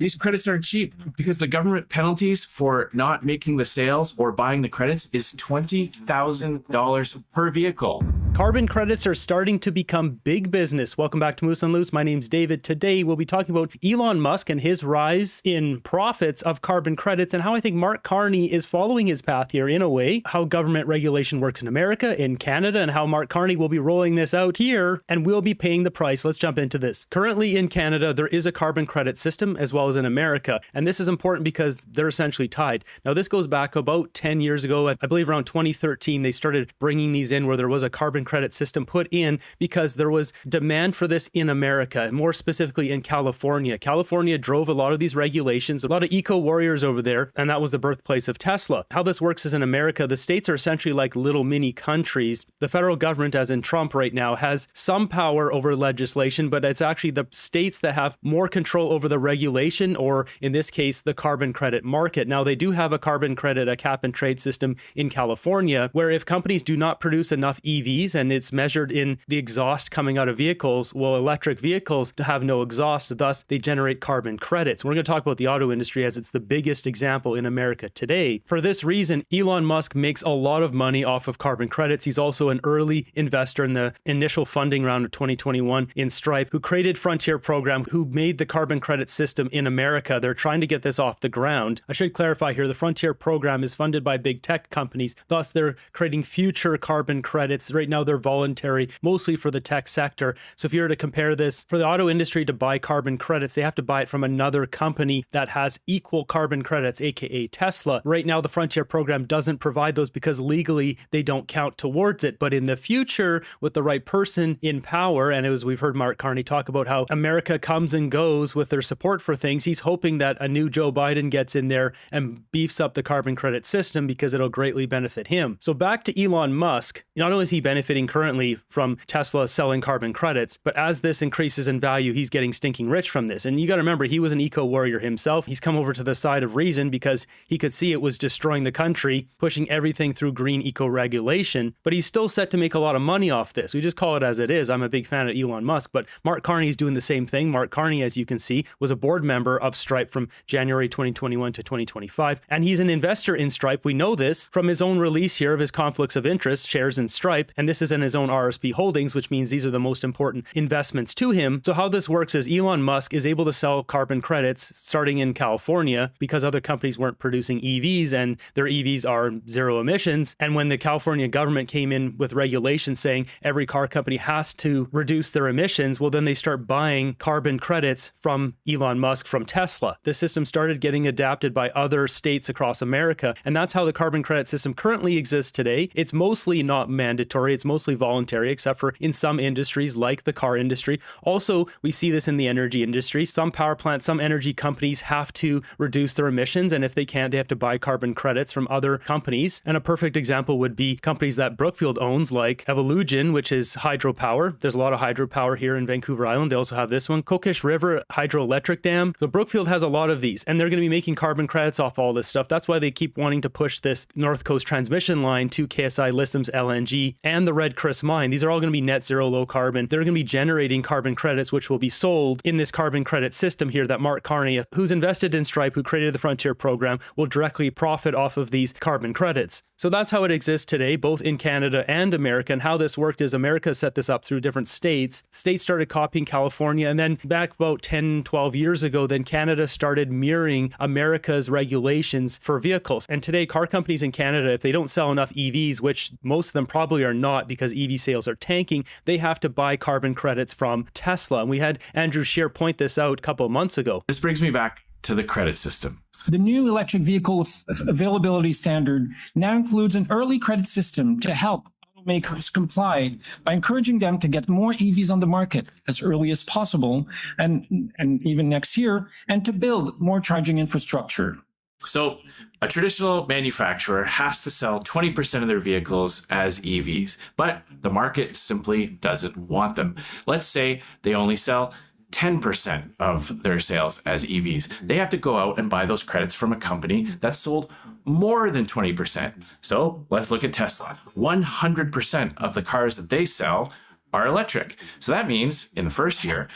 These credits aren't cheap because the government penalties for not making the sales or buying the credits is $20,000 per vehicle. Carbon credits are starting to become big business. Welcome back to Moose and Loose. My name's David. Today, we'll be talking about Elon Musk and his rise in profits of carbon credits and how I think Mark Carney is following his path here in a way, how government regulation works in America, in Canada, and how Mark Carney will be rolling this out here and we'll be paying the price. Let's jump into this. Currently in Canada, there is a carbon credit system as well as in America. And this is important because they're essentially tied. Now, this goes back about 10 years ago. I believe around 2013, they started bringing these in where there was a carbon credit system put in because there was demand for this in America, more specifically in California. California drove a lot of these regulations, a lot of eco warriors over there, and that was the birthplace of Tesla. How this works is in America, the states are essentially like little mini countries. The federal government, as in Trump right now, has some power over legislation, but it's actually the states that have more control over the regulation, or in this case, the carbon credit market. Now, they do have a carbon credit, a cap and trade system in California, where if companies do not produce enough EVs, and it's measured in the exhaust coming out of vehicles, well, electric vehicles have no exhaust, thus they generate carbon credits. We're going to talk about the auto industry as it's the biggest example in America today. For this reason, Elon Musk makes a lot of money off of carbon credits. He's also an early investor in the initial funding round of 2021 in Stripe, who created Frontier Program, who made the carbon credit system in America. They're trying to get this off the ground. I should clarify here, the Frontier Program is funded by big tech companies, thus they're creating future carbon credits. Right now, they're voluntary, mostly for the tech sector. So if you were to compare this, for the auto industry to buy carbon credits, they have to buy it from another company that has equal carbon credits, aka Tesla. Right now, the Frontier Program doesn't provide those because legally they don't count towards it. But in the future, with the right person in power, and as we've heard Mark Carney talk about how America comes and goes with their support for things, he's hoping that a new Joe Biden gets in there and beefs up the carbon credit system because it'll greatly benefit him. So back to Elon Musk, not only is he benefiting currently from Tesla selling carbon credits, but as this increases in value, he's getting stinking rich from this. And you got to remember, he was an eco warrior himself. He's come over to the side of reason because he could see it was destroying the country, pushing everything through green eco regulation, but he's still set to make a lot of money off this. We just call it as it is. I'm a big fan of Elon Musk, but Mark Carney is doing the same thing. Mark Carney, as you can see, was a board member of Stripe from January 2021 to 2025, and he's an investor in Stripe. We know this from his own release here of his conflicts of interest, shares in Stripe, and this is in his own RSP holdings, which means these are the most important investments to him. So how this works is Elon Musk is able to sell carbon credits starting in California because other companies weren't producing EVs and their EVs are zero emissions. And when the California government came in with regulations saying every car company has to reduce their emissions, well, then they start buying carbon credits from Elon Musk, from Tesla. The system started getting adapted by other states across America, and that's how the carbon credit system currently exists today. It's mostly not mandatory, it's mostly voluntary, except for in some industries like the car industry. Also, we see this in the energy industry. Some power plants, some energy companies have to reduce their emissions, and if they can't, they have to buy carbon credits from other companies. And a perfect example would be companies that Brookfield owns, like Evolution, which is hydropower. There's a lot of hydropower here in Vancouver Island. They also have this one, Kokish River Hydroelectric Dam. So Brookfield has a lot of these, and they're going to be making carbon credits off all this stuff. That's why they keep wanting to push this North Coast transmission line to KSI Listums LNG and the Red Chris mine. These are all going to be net zero, low carbon. They're going to be generating carbon credits, which will be sold in this carbon credit system here that Mark Carney, who's invested in Stripe, who created the Frontier Program, will directly profit off of these carbon credits. So that's how it exists today, both in Canada and America. And how this worked is America set this up through different states. States started copying California, and then back about 10, 12 years ago, then Canada started mirroring America's regulations for vehicles. And today, car companies in Canada, if they don't sell enough EVs, which most of them probably are not because EV sales are tanking, they have to buy carbon credits from Tesla. And we had Andrew Scheer point this out a couple of months ago. This brings me back to the credit system. The new electric vehicle availability standard now includes an early credit system to help automakers comply by encouraging them to get more EVs on the market as early as possible and even next year, and to build more charging infrastructure. So a traditional manufacturer has to sell 20% of their vehicles as EVs, but the market simply doesn't want them. Let's say they only sell 10% of their sales as EVs. They have to go out and buy those credits from a company that's sold more than 20%. So let's look at Tesla. 100% of the cars that they sell are electric. So that means in the first year,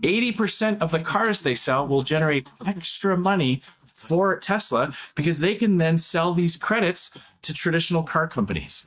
80% of the cars they sell will generate extra money for Tesla because they can then sell these credits to traditional car companies.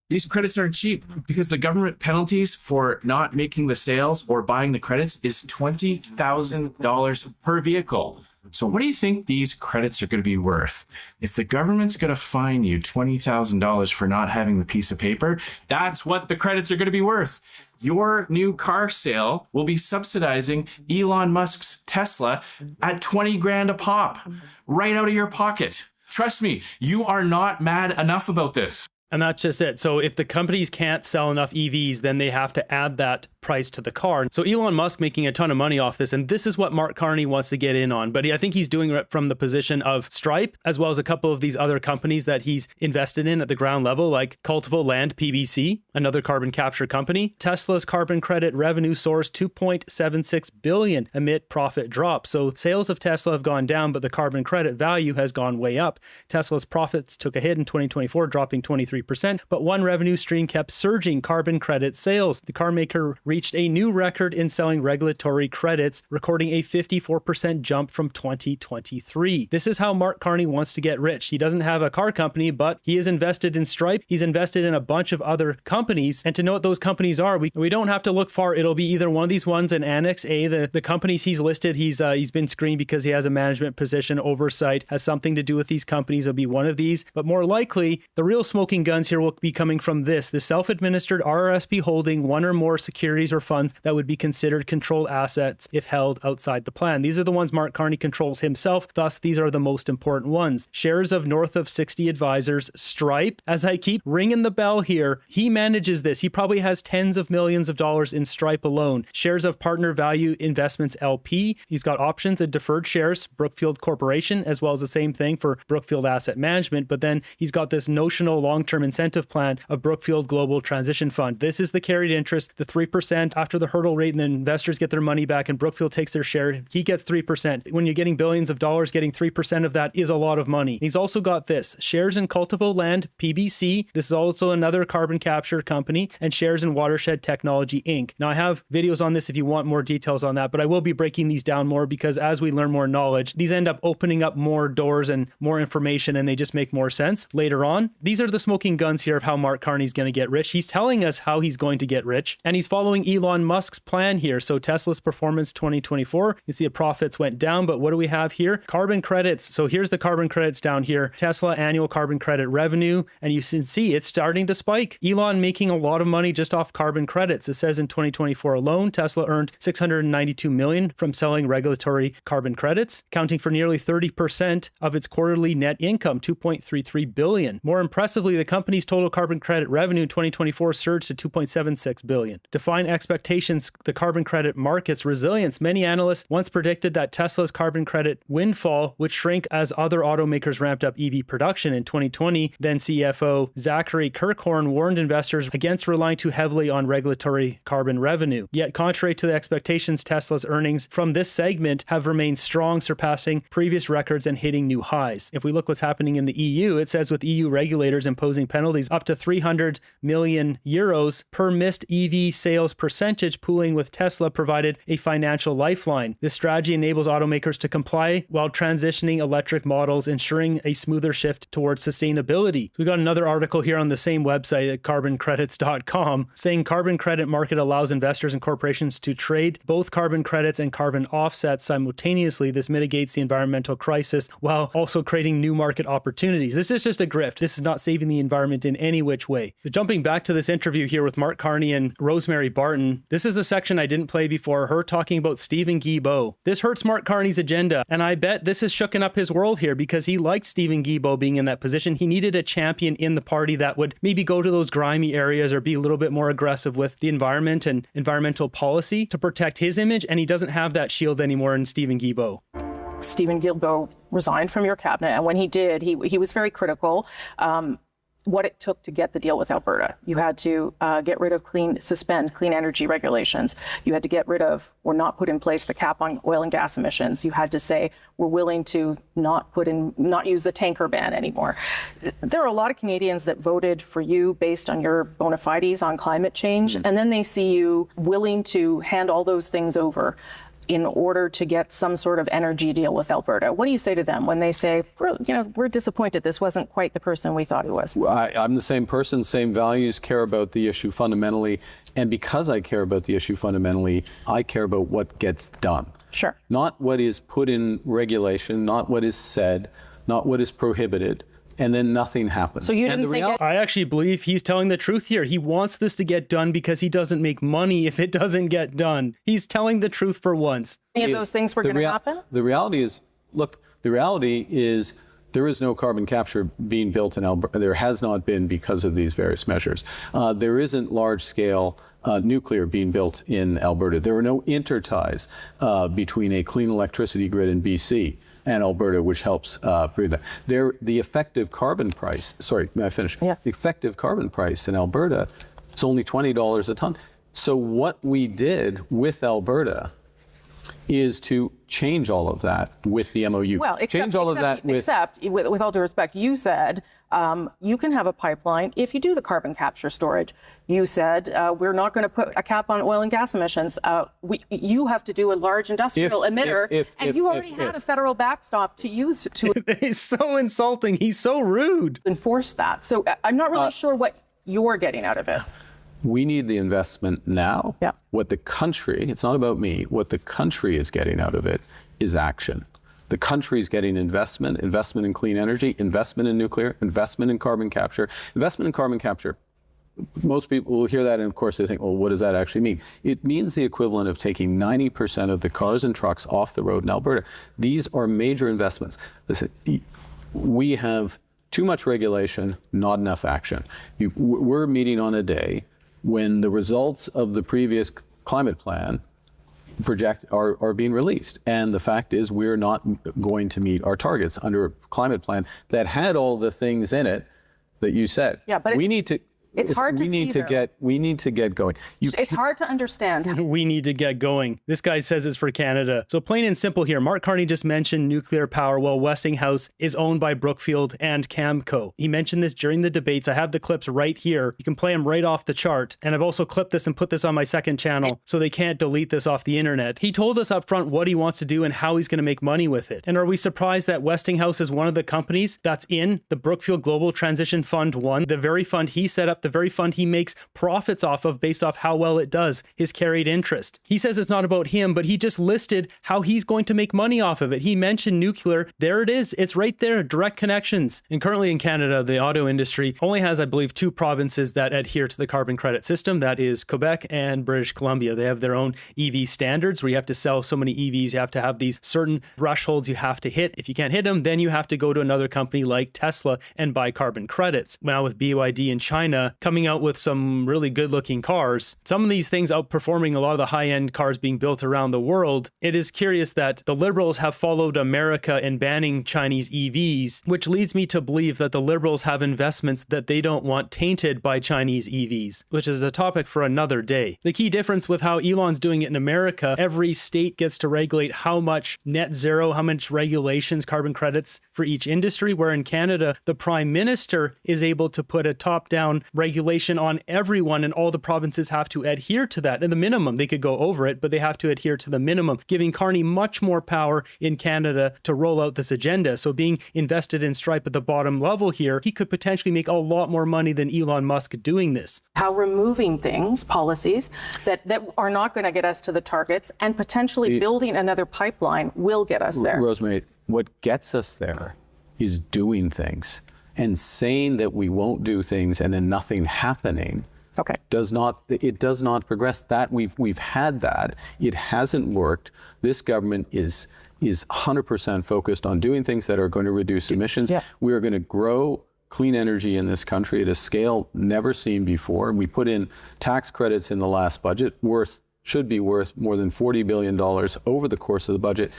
These credits aren't cheap because the government penalties for not making the sales or buying the credits is $20,000 per vehicle. So what do you think these credits are going to be worth? If the government's going to fine you $20,000 for not having the piece of paper, that's what the credits are going to be worth. Your new car sale will be subsidizing Elon Musk's Tesla at 20 grand a pop, right out of your pocket. Trust me, you are not mad enough about this. And that's just it. So if the companies can't sell enough EVs, then they have to add that price to the car. So Elon Musk making a ton of money off this. And this is what Mark Carney wants to get in on. But I think he's doing it from the position of Stripe, as well as a couple of these other companies that he's invested in at the ground level, like Cultivo Land PBC, another carbon capture company. Tesla's carbon credit revenue soars $2.76 billion amid profit drop. So sales of Tesla have gone down, but the carbon credit value has gone way up. Tesla's profits took a hit in 2024, dropping 23%, but one revenue stream kept surging: carbon credit sales. The car maker reached a new record in selling regulatory credits, recording a 54% jump from 2023. This is how Mark Carney wants to get rich. He doesn't have a car company, but he is invested in Stripe. He's invested in a bunch of other companies. And to know what those companies are, we don't have to look far. It'll be either one of these ones in Annex A. The companies he's listed, he's been screened because he has a management position. Oversight has something to do with these companies. It'll be one of these. But more likely, the real smoking guns here will be coming from the self-administered RRSP holding one or more securities or funds that would be considered controlled assets if held outside the plan. These are the ones Mark Carney controls himself. Thus, these are the most important ones. Shares of north of 60 advisors. Stripe, as I keep ringing the bell here, he manages this. He probably has tens of millions of dollars in Stripe alone. Shares of Partner Value Investments LP. He's got options and deferred shares. Brookfield Corporation, as well as the same thing for Brookfield Asset Management. But then he's got this notional long-term incentive plan of Brookfield Global Transition Fund. This is the carried interest, the 3% after the hurdle rate, and then investors get their money back and Brookfield takes their share. He gets 3%. When you're getting billions of dollars, getting 3% of that is a lot of money. He's also got this: shares in Cultivo Land PBC. This is also another carbon capture company, and shares in Watershed Technology Inc. Now, I have videos on this if you want more details on that, but I will be breaking these down more because as we learn more knowledge, these end up opening up more doors and more information, and they just make more sense later on. These are the smoking guns here of how Mark Carney's going to get rich. He's telling us how he's going to get rich, and he's following Elon Musk's plan here. So Tesla's performance 2024, you see the profits went down, but what do we have here? Carbon credits. So here's the carbon credits down here. Tesla annual carbon credit revenue, and you can see it's starting to spike. Elon making a lot of money just off carbon credits. It says in 2024 alone, Tesla earned $692 million from selling regulatory carbon credits, accounting for nearly 30% of its quarterly net income, $2.33 billion. More impressively, the company's total carbon credit revenue in 2024 surged to $2.76 billion. Define expectations, the carbon credit market's resilience. Many analysts once predicted that Tesla's carbon credit windfall would shrink as other automakers ramped up EV production. In 2020, then CFO Zachary Kirkhorn warned investors against relying too heavily on regulatory carbon revenue. Yet, contrary to the expectations, Tesla's earnings from this segment have remained strong, surpassing previous records and hitting new highs. If we look what's happening in the EU, it says with EU regulators imposing penalties up to 300 million euros per missed EV sales percentage, pooling with Tesla provided a financial lifeline. This strategy enables automakers to comply while transitioning electric models, ensuring a smoother shift towards sustainability. We got another article here on the same website at carboncredits.com saying carbon credit market allows investors and corporations to trade both carbon credits and carbon offsets simultaneously. This mitigates the environmental crisis while also creating new market opportunities. This is just a grift. This is not saving the environment in any which way. So jumping back to this interview here with Mark Carney and Rosemary Barton, this is the section I didn't play before, her talking about Stephen Guilbeault. This hurts Mark Carney's agenda, and I bet this has shooken up his world here because he liked Stephen Guilbeault being in that position. He needed a champion in the party that would maybe go to those grimy areas or be a little bit more aggressive with the environment and environmental policy to protect his image, and he doesn't have that shield anymore in Stephen Guilbeault. Stephen Guilbeault resigned from your cabinet, and when he did, he was very critical. what it took to get the deal with Alberta. You had to get rid of suspend clean energy regulations. You had to get rid of or not put in place the cap on oil and gas emissions. You had to say we're willing to not use the tanker ban anymore. There are a lot of Canadians that voted for you based on your bona fides on climate change, and then they see you willing to hand all those things over in order to get some sort of energy deal with Alberta. What do you say to them when they say, we're disappointed, this wasn't quite the person we thought he was? I'm the same person, same values, care about the issue fundamentally. And because I care about the issue fundamentally, I care about what gets done. Sure. Not what is put in regulation, not what is said, not what is prohibited. And then nothing happens. So you didn't think I actually believe he's telling the truth here. He wants this to get done because he doesn't make money if it doesn't get done. He's telling the truth for once. any of those things were going to happen? The reality is, look, there is no carbon capture being built in Alberta. There has not been because of these various measures. There isn't large-scale nuclear being built in Alberta. There are no interties between a clean electricity grid in BC and Alberta, which helps prove that. The effective carbon price, sorry, may I finish? Yes. The effective carbon price in Alberta is only $20 a ton. So what we did with Alberta is to change all of that with the MOU. Well, except with all due respect, you said you can have a pipeline if you do the carbon capture storage. You said we're not going to put a cap on oil and gas emissions. You have to do a large industrial emitter, and you already had a federal backstop to use to He's so insulting. He's so rude. enforce that. So I'm not really sure what you're getting out of it. We need the investment now. Yeah. What the country, it's not about me, what the country is getting out of it is action. The country is getting investment in clean energy, investment in nuclear, investment in carbon capture. Investment in carbon capture, most people will hear that and of course they think, well, what does that actually mean? It means the equivalent of taking 90% of the cars and trucks off the road in Alberta. These are major investments. Listen, we have too much regulation, not enough action. We're meeting on a day when the results of the previous climate plan are being released. And the fact is we're not going to meet our targets under a climate plan that had all the things in it that you said. Yeah, but we need to it's hard to see, we need to get going. It's hard to understand. We need to get going. This guy says it's for Canada. So plain and simple here, Mark Carney just mentioned nuclear power while Westinghouse is owned by Brookfield and Camco. He mentioned this during the debates. I have the clips right here. You can play them right off the chart. And I've also clipped this and put this on my second channel so they can't delete this off the internet. He told us up front what he wants to do and how he's going to make money with it. And are we surprised that Westinghouse is one of the companies that's in the Brookfield Global Transition Fund 1, the very fund he set up, the very fund he makes profits off of based off how well it does, his carried interest. He says it's not about him, but he just listed how he's going to make money off of it. He mentioned nuclear. There it is. It's right there, direct connections. And currently in Canada, the auto industry only has, I believe, 2 provinces that adhere to the carbon credit system. That is Quebec and British Columbia. They have their own EV standards where you have to sell so many EVs. You have to have these certain thresholds you have to hit. If you can't hit them, then you have to go to another company like Tesla and buy carbon credits. Now with BYD in China coming out with some really good looking cars, some of these things outperforming a lot of the high-end cars being built around the world, it is curious that the Liberals have followed America in banning Chinese EVs, which leads me to believe that the Liberals have investments that they don't want tainted by Chinese EVs, which is a topic for another day. The key difference with how Elon's doing it in America, every state gets to regulate how much net zero, how much regulations, carbon credits for each industry, where in Canada, the Prime Minister is able to put a top-down regulation on everyone, and all the provinces have to adhere to that. And the minimum, they could go over it, but they have to adhere to the minimum, giving Carney much more power in Canada to roll out this agenda. So being invested in Stripe at the bottom level here, he could potentially make a lot more money than Elon Musk doing this. How removing policies that are not going to get us to the targets and potentially building another pipeline will get us there. Rosemary, what gets us there is doing things. And saying that we won't do things and then nothing happening does not progress. That we've had that. It hasn't worked. This government is 100% focused on doing things that are going to reduce emissions. Yeah. We are going to grow clean energy in this country at a scale never seen before. We put in tax credits in the last budget worth should be worth more than $40 billion over the course of the budget,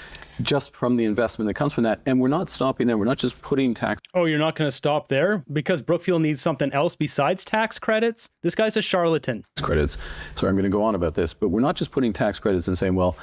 just from the investment that comes from that. And we're not stopping there. We're not just putting tax. Oh, you're not going to stop there? Because Brookfield needs something else besides tax credits? This guy's a charlatan. Credits. Sorry, I'm going to go on about this, but we're not just putting tax credits and saying, well,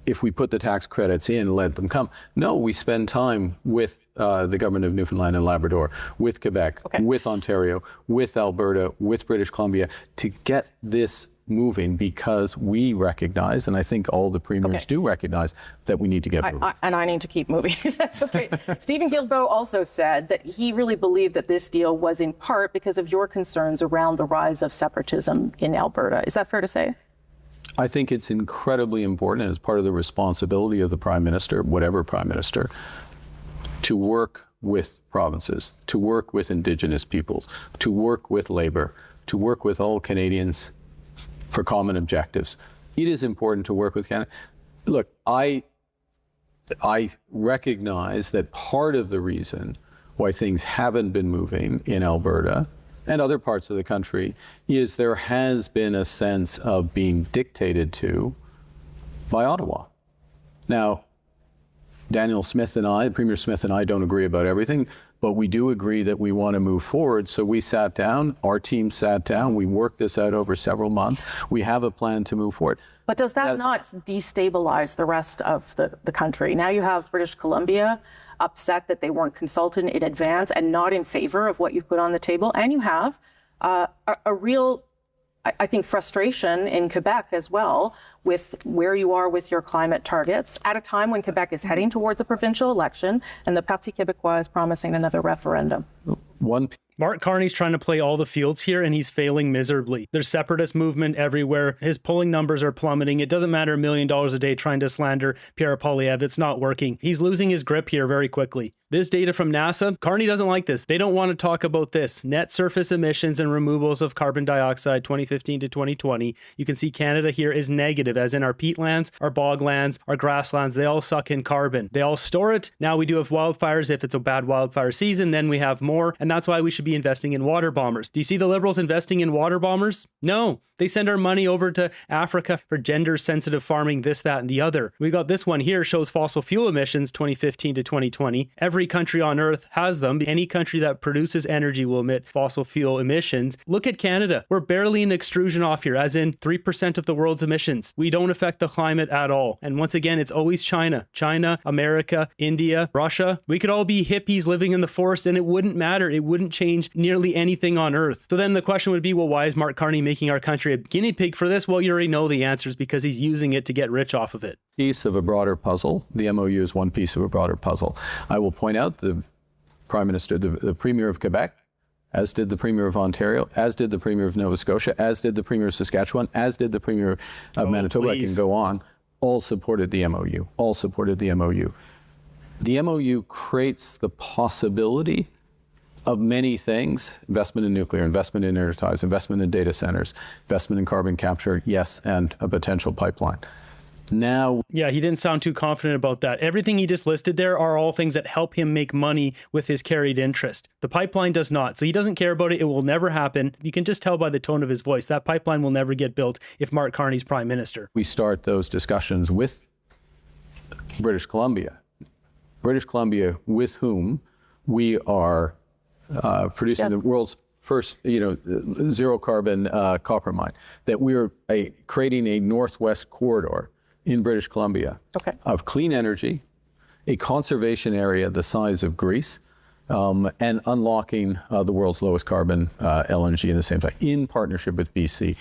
if we put the tax credits in, let them come. No, we spend time with the government of Newfoundland and Labrador, with Quebec, with Ontario, with Alberta, with British Columbia, to get this moving, because we recognize, and I think all the premiers do recognize, that we need to get moving. And I need to keep moving. That's okay. Stephen Guilbeault also said that he really believed that this deal was in part because of your concerns around the rise of separatism in Alberta. Is that fair to say? I think it's incredibly important, as part of the responsibility of the Prime Minister, whatever Prime Minister, to work with provinces, to work with Indigenous peoples, to work with Labour, to work with all Canadians for common objectives. It is important to work with Canada. Look, I recognize that part of the reason why things haven't been moving in Alberta and other parts of the country is there has been a sense of being dictated to by Ottawa. Now, Daniel Smith and I, Premier Smith and I, don't agree about everything, but we do agree that we want to move forward. So we sat down, our team sat down, we worked this out over several months. We have a plan to move forward. But does that not destabilize the rest of the country? Now you have British Columbia upset that they weren't consulted in advance and not in favor of what you've put on the table. And you have a real, I think, frustration in Quebec as well with where you are with your climate targets at a time when Quebec is heading towards a provincial election and the Parti Québécois is promising another referendum. Mark Carney's trying to play all the fields here, and he's failing miserably. There's separatist movement everywhere. His polling numbers are plummeting. It doesn't matter $1 million a day trying to slander Pierre Poilievre. It's not working. He's losing his grip here very quickly. This data from NASA, Carney doesn't like this. They don't want to talk about this. Net surface emissions and removals of carbon dioxide 2015 to 2020. You can see Canada here is negative, as in our peatlands, our boglands, our grasslands. They all suck in carbon. They all store it. Now we do have wildfires. If it's a bad wildfire season, then we have more. And that's why we should be investing in water bombers. Do you see the Liberals investing in water bombers? No. They send our money over to Africa for gender-sensitive farming, this, that, and the other. We got this one here, shows fossil fuel emissions 2015 to 2020. Every country on Earth has them. Any country that produces energy will emit fossil fuel emissions. Look at Canada. We're barely an extrusion off here, as in 3% of the world's emissions. We don't affect the climate at all. And once again, it's always China. China, America, India, Russia. We could all be hippies living in the forest and it wouldn't matter. It wouldn't change nearly anything on Earth. So then the question would be, well, why is Mark Carney making our country a guinea pig for this? Well, you already know the answers, because he's using it to get rich off of it. Piece of a broader puzzle. The MOU is one piece of a broader puzzle. I will point out the Prime Minister, the Premier of Quebec, as did the Premier of Ontario, as did the Premier of Nova Scotia, as did the Premier of Saskatchewan, as did the Premier of Manitoba, I can go on, all supported the MOU, all supported the MOU. The MOU creates the possibility of many things: investment in nuclear, investment in air ties, investment in data centers, investment in carbon capture, yes, and a potential pipeline. Now, yeah, he didn't sound too confident about that. Everything he just listed there are all things that help him make money with his carried interest. The pipeline does not. So he doesn't care about it. It will never happen. You can just tell by the tone of his voice. That pipeline will never get built if Mark Carney's prime minister. We start those discussions with British Columbia. British Columbia, with whom we are producing the world's first, zero carbon copper mine. That we're creating a northwest corridor in British Columbia of clean energy, a conservation area the size of Greece, and unlocking the world's lowest carbon LNG in the same time, in partnership with BC.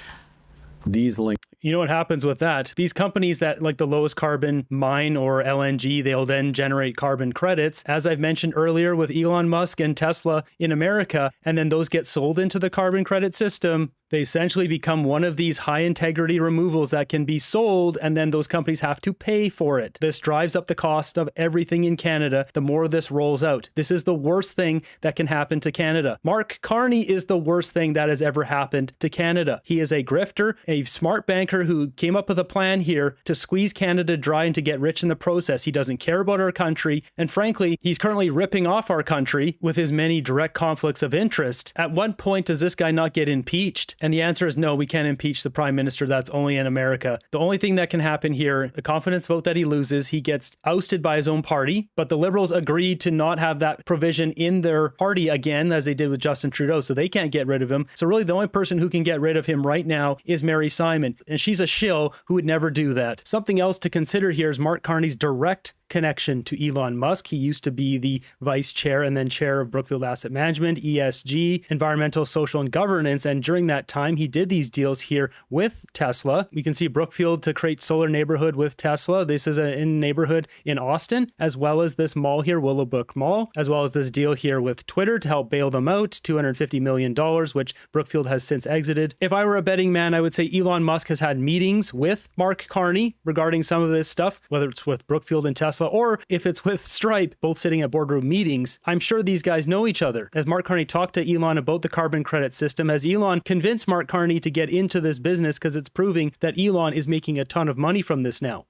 These links. You know what happens with that? These companies that, like the lowest carbon mine or LNG, they'll then generate carbon credits, as I've mentioned earlier with Elon Musk and Tesla in America, and then those get sold into the carbon credit system. They essentially become one of these high integrity removals that can be sold, and then those companies have to pay for it. This drives up the cost of everything in Canada the more this rolls out. This is the worst thing that can happen to Canada. Mark Carney is the worst thing that has ever happened to Canada. He is a grifter, a smart banker who came up with a plan here to squeeze Canada dry and to get rich in the process. He doesn't care about our country, and frankly, he's currently ripping off our country with his many direct conflicts of interest. At what point does this guy not get impeached? And the answer is no, we can't impeach the prime minister. That's only in America. The only thing that can happen here, a confidence vote that he loses, he gets ousted by his own party, but the Liberals agreed to not have that provision in their party again, as they did with Justin Trudeau, so they can't get rid of him. So really the only person who can get rid of him right now is Mary Simon, and she's a shill who would never do that. Something else to consider here is Mark Carney's direct connection to Elon Musk. He used to be the vice chair and then chair of Brookfield Asset Management, ESG, environmental, social, and governance. And during that time, he did these deals here with Tesla. We can see Brookfield to create solar neighborhood with Tesla. This is a neighborhood in Austin, as well as this mall here, Willowbrook Mall, as well as this deal here with Twitter to help bail them out, $250 million, which Brookfield has since exited. If I were a betting man, I would say Elon Musk has had meetings with Mark Carney regarding some of this stuff, whether it's with Brookfield and Tesla, or if it's with Stripe, both sitting at boardroom meetings. I'm sure these guys know each other. As Mark Carney talked to Elon about the carbon credit system, has Elon convinced Mark Carney to get into this business because it's proving that Elon is making a ton of money from this now.